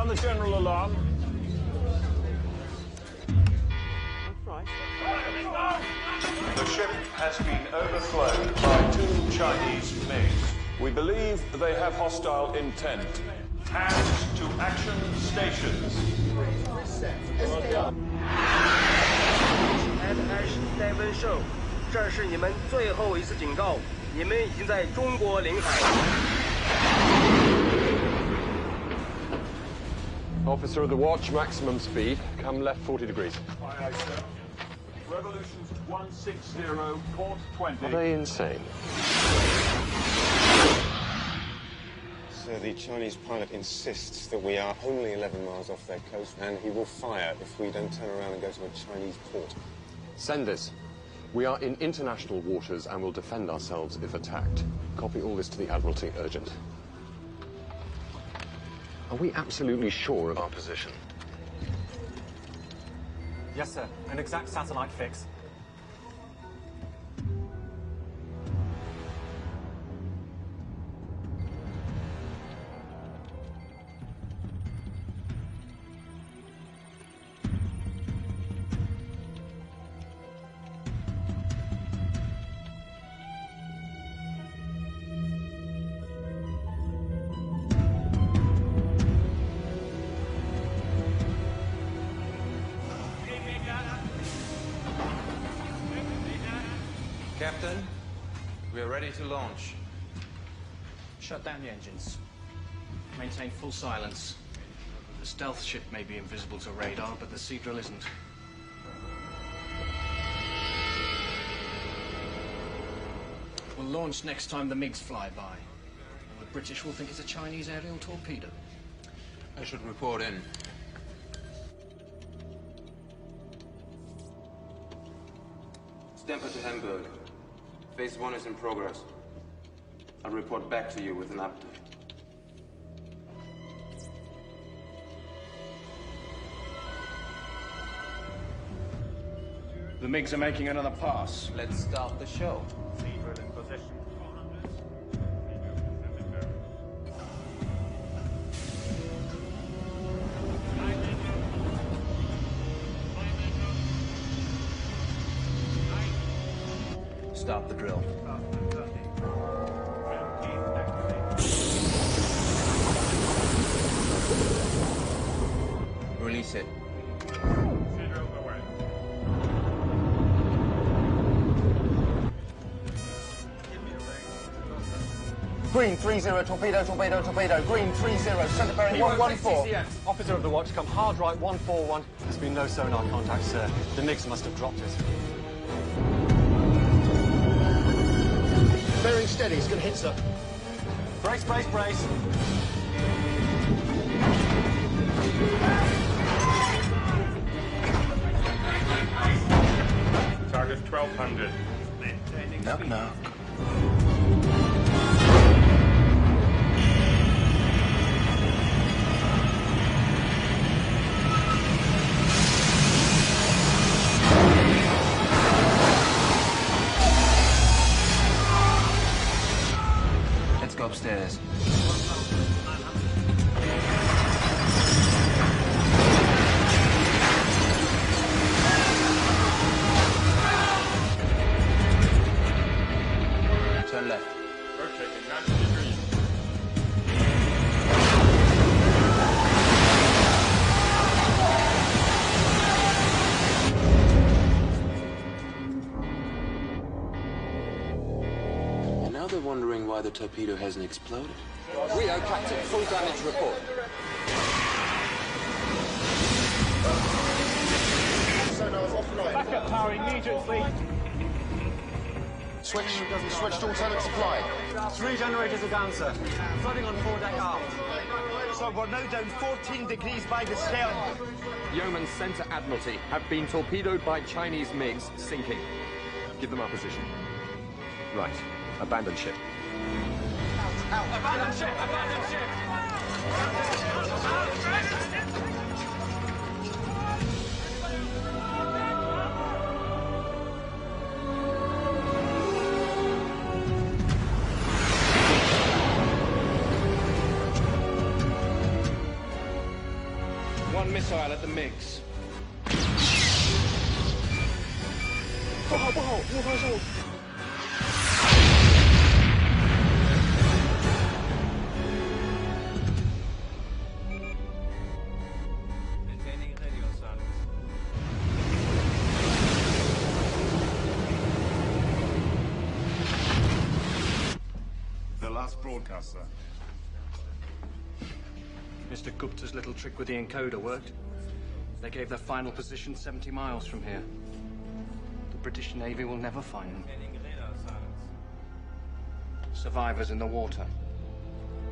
Sound the general alarm. The ship has been overflown by 2 Chinese MiGs. We believe they have hostile intent. Hands to action stations. Show. 这是你们最后一次警告，你们已经在中国领海。Officer of the watch, maximum speed. Come left 40 degrees. Aye, aye, sir. Revolutions 160, port 20. Are they insane? Sir, the Chinese pilot insists that we are only 11 miles off their coast, and he will fire if we don't turn around and go to a Chinese port. Send this. We are in international waters and will defend ourselves if attacked. Copy all this to the Admiralty, urgent. Are we absolutely sure of our position? Yes, sir. An exact satellite fix. Captain, we are ready to launch. Shut down the engines. Maintain full silence. The stealth ship may be invisible to radar, but the sea drill isn't. We'll launch next time the MiGs fly by. The British will think it's a Chinese aerial torpedo. I should report in. Stamper to Hamburg. Phase 1 is in progress. I'll report back to you with an update. The MiGs are making another pass. Let's start the show. Seadrill in position. Start the drill. Release it. Green 30, torpedo, torpedo, torpedo. Green 30, center bearing 114. Officer of the watch, come hard right 141. There's been no sonar contact, sir. The MiGs must have dropped it. Bearing steady, it's going to hit, sir. Brace, brace, brace. Target 1200. Knock, knock. Let's go upstairs. Turn left. Rotating 90 degrees. And now they're wondering why the torpedo hasn't exploded. Yeoh, Captain, full damage report. Backup power immediately. Switched alternate supply. 3 generators are down, sir. Flooding on foredeck aft. So we're now down 14 degrees by the stern. Yeoman's Center Admiralty have been torpedoed by Chinese MiGs sinking. Give them our position. Right. Abandon ship. Abandon ship! Abandon ship! missile at the MiGs. 不好，误方向。Maintaining radio silence. The last broadcast, sir. Mr. Gupta's little trick with the encoder worked. They gave their final position 70 miles from here. The British Navy will never find them. Maintaining radar silence. Survivors in the water.